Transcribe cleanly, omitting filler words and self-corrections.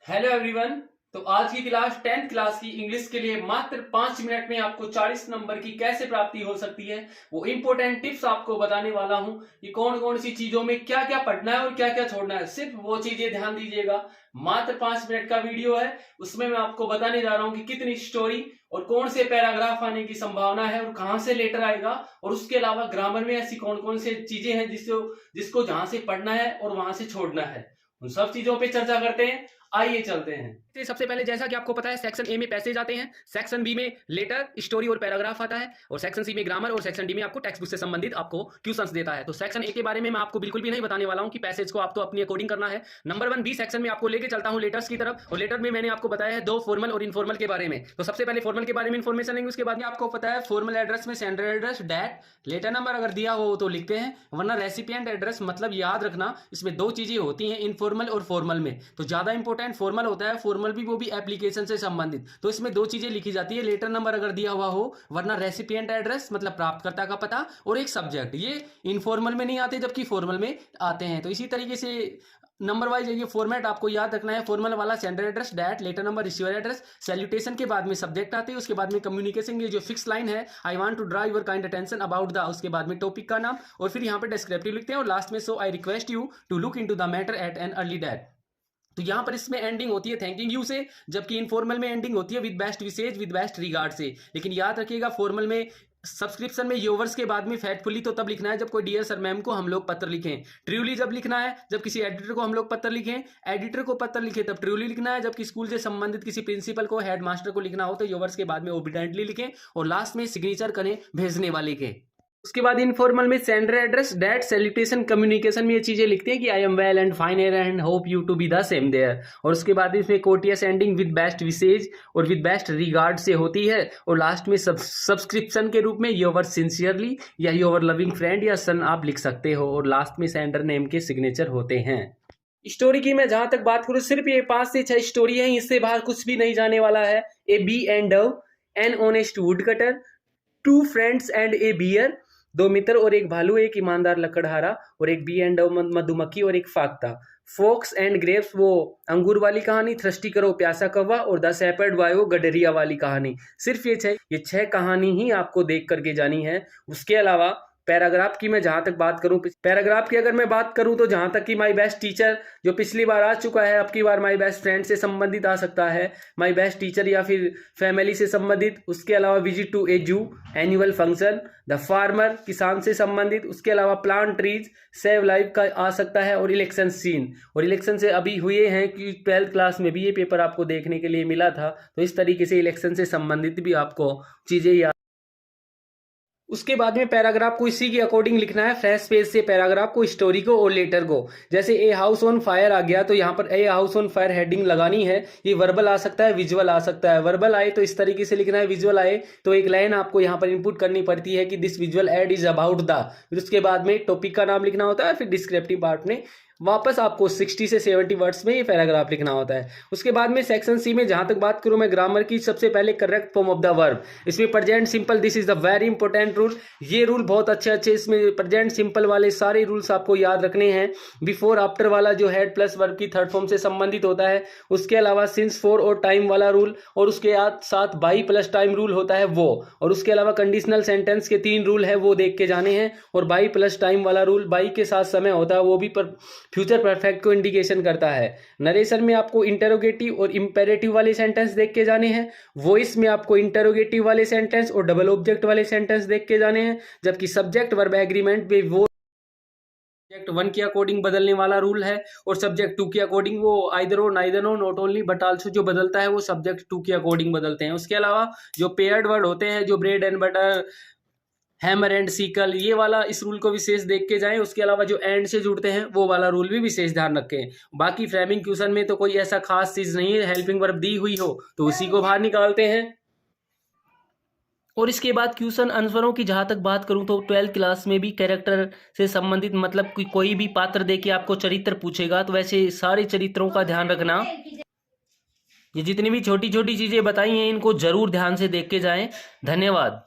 Hello everyone. तो आज की क्लास 10th क्लास की इंग्लिश के लिए मात्र 5 मिनट में आपको 40 नंबर की कैसे प्राप्ति हो सकती है वो इंपॉर्टेंट टिप्स आपको बताने वाला हूं कि कौन कौन सी चीजों में क्या क्या पढ़ना है और क्या क्या छोड़ना है। सिर्फ वो चीजें ध्यान दीजिएगा। मात्र 5 मिनट का वीडियो है, उसमें मैं आपको बताने जा रहा हूं कि कितनी स्टोरी और कौन से पैराग्राफ आने की संभावना है और कहां से लेटर आएगा, और उसके अलावा ग्रामर में ऐसी कौन कौन से चीजें हैं जिसको जहां से पढ़ना है और वहां से छोड़ना है। उन सब चीजों पे चर्चा करते हैं। आइए चलते हैं। सबसे पहले जैसा कि आपको पता है, सेक्शन ए में पैसेज आते हैं, सेक्शन बी में लेटर, स्टोरी और पैराग्राफ आता है, और सेक्शन सी में ग्रामर, और सेक्शन डी में आपको टेक्स्ट बुक से संबंधित आपको क्वेश्चंस देता है। तो सेक्शन ए के बारे में मैं आपको बिल्कुल भी नहीं बताने वाला हूं कि पैसेज को आपको अपनी अकॉर्डिंग करना है। नंबर 1 बी सेक्शन में आपको लेके चलता हूं लेटर्स की तरफ, और लेटर में मैंने आपको बताया है दो फॉर्मल और इनफॉर्मल के बारे में। तो सबसे पहले फॉर्मल के बारे में इन्फॉर्मेशन लेंगे, उसके बाद में आपको पता है फॉर्मल एड्रेस में sender address, date, letter number अगर दिया हो तो लिखते हैं, वरना रेसिपिएंट एड्रेस। मतलब याद रखना इसमें दो चीजें होती हैं, इनफॉर्मल और फॉर्मल में। तो ज्यादा इंपॉर्टेंट फॉर्मल होता है, फॉर्मल भी वो भी एप्लीकेशन से संबंधित। तो इसमें दो चीजें लिखी जाती है, लेटर नंबर अगर दिया हुआ हो, वरना रेसिपिएंट एड्रेस मतलब प्राप्तकर्ता का पता, और एक सब्जेक्ट। ये इनफॉर्मल में नहीं आते जबकि फॉर्मल में आते हैं। तो इसी तरीके से नंबर वाइज ये फॉर्मेट आपको याद रखना है। फॉर्मल वाला sender address, date, letter number, receiver address, salutation के बाद में सब्जेक्ट आते हैं, उसके बाद में कम्युनिकेशन की जो फिक्स लाइन है, I want to draw your kind attention about the, उसके बाद में टॉपिक का नाम, और फिर यहाँ पे डिस्क्रिप्टिव लिखते हैं, और लास्ट में so I request you to look into the matter at an early date. तो यहां पर इसमें एंडिंग होती है थैंकिंग यू से, जबकि इनफॉर्मल में एंडिंग होती है with best wishes, with best regard से। लेकिन याद रखिएगा फॉर्मल में सब्सक्रिप्शन में योवर्स के बाद में फैटफुली तो तब लिखना है जब कोई डियर सर मैम को हम लोग पत्र लिखें। ट्रूली जब लिखना है जब किसी एडिटर को हम लोग पत्र लिखें, एडिटर को पत्र लिखे तब ट्रूली लिखना है। जबकि स्कूल से संबंधित किसी प्रिंसिपल को, हेड मास्टर को लिखना हो तो योवर्स के बाद में ओबिडेंटली लिखें, और लास्ट में सिग्नेचर करें भेजने वाले के। उसके बाद इनफॉर्मल में sender address, date, salutation, communication में ये चीजें लिखते हैं कि I am well and fine and hope you to be the same there. और उसके बाद इसमें courteous ending with best wishes और विद बेस्ट रिगार्ड से होती है, और लास्ट में सब्सक्रिप्शन के रूप में योर सिंसियरली या योर लविंग फ्रेंड या सन आप लिख सकते हो, और लास्ट में सेंडर नेम के सिग्नेचर होते हैं। स्टोरी की मैं जहां तक बात करूं, सिर्फ ये 5 से 6 स्टोरी है, इससे बाहर कुछ भी नहीं जाने वाला है। A bee and dove, an honest woodcutter, two friends and a bear, दो मित्र और एक भालू, एक ईमानदार लकड़हारा, और एक बी एंड मधुमक्खी और एक फाख्ता, फोक्स एंड ग्रेप्स वो अंगूर वाली कहानी, थ्रस्टी करो प्यासा कौवा, और द शेपर्ड बॉय वो गडरिया वाली कहानी। सिर्फ ये छह कहानी ही आपको देख करके जानी है। उसके अलावा पैराग्राफ की मैं जहां तक बात करूं, पैराग्राफ की अगर मैं बात करूं तो जहां तक कि माई बेस्ट टीचर जो पिछली बार आ चुका है, अब की बार माई बेस्ट फ्रेंड से संबंधित आ सकता है, माई बेस्ट टीचर या फिर फैमिली से संबंधित। उसके अलावा विजिट टू ए जू, एनुअल फंक्शन, द फार्मर किसान से संबंधित। उसके अलावा प्लांट ट्रीज, सेव लाइफ का आ सकता है, और इलेक्शन सीन। और इलेक्शन से अभी हुए हैं कि 12th क्लास में भी ये पेपर आपको देखने के लिए मिला था, तो इस तरीके से इलेक्शन से संबंधित भी आपको चीजें। उसके बाद में पैराग्राफ को इसी के अकॉर्डिंग लिखना है, फ्रेश पेज से पैराग्राफ को, स्टोरी को और लेटर को। जैसे ए हाउस ऑन फायर आ गया तो यहाँ पर a house on fire heading लगानी है। ये वर्बल आ सकता है, विजुअल आ सकता है। वर्बल आए तो इस तरीके से लिखना है, विजुअल आए तो एक लाइन आपको यहाँ पर इनपुट करनी पड़ती है कि this visual add is about the, फिर उसके बाद में टॉपिक का नाम लिखना होता है, फिर डिस्क्रिप्टिव पार्ट में वापस आपको 60 से 70 वर्ड्स में ये पैराग्राफ लिखना होता है। उसके बाद में सेक्शन सी में जहां तक बात करूं मैं ग्रामर की, सबसे पहले correct form of the verb. इसमें present simple, this is the very important rule. ये रूल बहुत अच्छे इसमें प्रेजेंट सिंपल वाले सारे रूल्स आपको याद रखने हैं। बिफोर आफ्टर वाला जो हेड प्लस वर्ब की थर्ड फॉर्म से संबंधित होता है। उसके अलावा सिंस, फॉर और टाइम वाला रूल, और उसके साथ बाई प्लस टाइम रूल होता है वो। और उसके अलावा कंडीशनल सेंटेंस के 3 रूल है वो देख के जाने हैं। और बाई प्लस टाइम वाला रूल, बाई के साथ समय होता है वो भी फ्यूचर परफेक्ट को इंडिकेशन करता है। नरेशन में आपको इंटरोगेटिव और इंपेरेटिव वाले सेंटेंस देख के जाने हैं। वॉइस में आपको इंटरोगेटिव वाले सेंटेंस और डबल ऑब्जेक्ट वाले सेंटेंस देख के जाने हैं। जबकि सब्जेक्ट वर्ब एग्रीमेंट में वो सब्जेक्ट 1 के अकॉर्डिंग बदलने वाला रूल है, और सब्जेक्ट 2 के अकॉर्डिंग वो आइदर और नाइदर और नॉट ओनली बट आल्सो जो बदलता है वो सब्जेक्ट 2 के अकॉर्डिंग बदलते हैं। उसके अलावा जो पेयर्ड वर्ड होते हैं, जो bread and butter, hammer and sickle, ये वाला इस रूल को विशेष देख के जाएं। उसके अलावा जो एंड से जुड़ते हैं वो वाला रूल भी विशेष ध्यान रखें। बाकी फ्रेमिंग क्वेश्चन में तो कोई ऐसा खास चीज नहीं है, हेल्पिंग वर्ब दी हुई हो तो उसी को बाहर निकालते हैं। और इसके बाद क्वेश्चन आंसरों की जहां तक बात करूं तो 12th क्लास में भी कैरेक्टर से संबंधित, मतलब कोई भी पात्र देके आपको चरित्र पूछेगा तो वैसे सारे चरित्रों का ध्यान रखना। ये जितनी भी छोटी छोटी चीजें बताई हैं इनको जरूर ध्यान से देख के जाएं। धन्यवाद।